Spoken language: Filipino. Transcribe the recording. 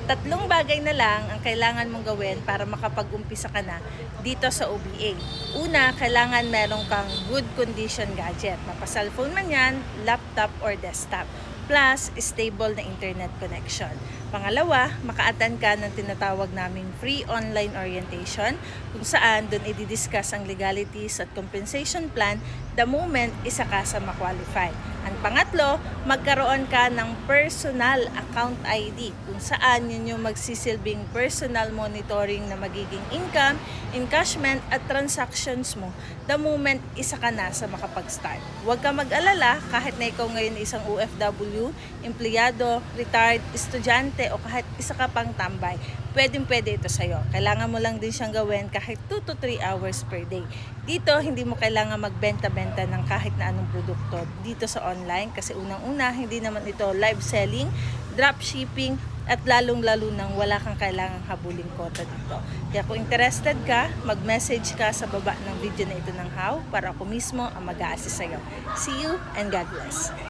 Tatlong bagay na lang ang kailangan mong gawin para makapag-umpisa ka na dito sa OBA. Una, kailangan meron kang good condition gadget. Mapa-cellphone man yan, laptop or desktop. Plus, stable na internet connection. Pangalawa, maka-attend ka ng tinatawag naming free online orientation kung saan doon i-discuss ang legalities at compensation plan the moment isa ka sa ma-qualify. Ang pangatlo, magkaroon ka ng personal account ID kung saan yun yung magsisilbing personal monitoring na magiging income, encashment at transactions mo the moment isa ka na sa makapag-start. Huwag ka mag-alala kahit na ikaw ngayon isang OFW, empleyado, retired, estudyante o kahit isa ka pang tambay, pwedeng-pwede ito sa'yo. Kailangan mo lang din siyang gawin kahit 2 to 3 hours per day. Dito, hindi mo kailangan magbenta-benta ng kahit na anong produkto dito sa online kasi unang-una, hindi naman ito live selling, dropshipping, at lalong-lalo nang wala kang kailangang habuling kota dito. Kaya kung interested ka, mag-message ka sa baba ng video na ito ng How para ako mismo ang mag-a-assist sa'yo. See you and God bless!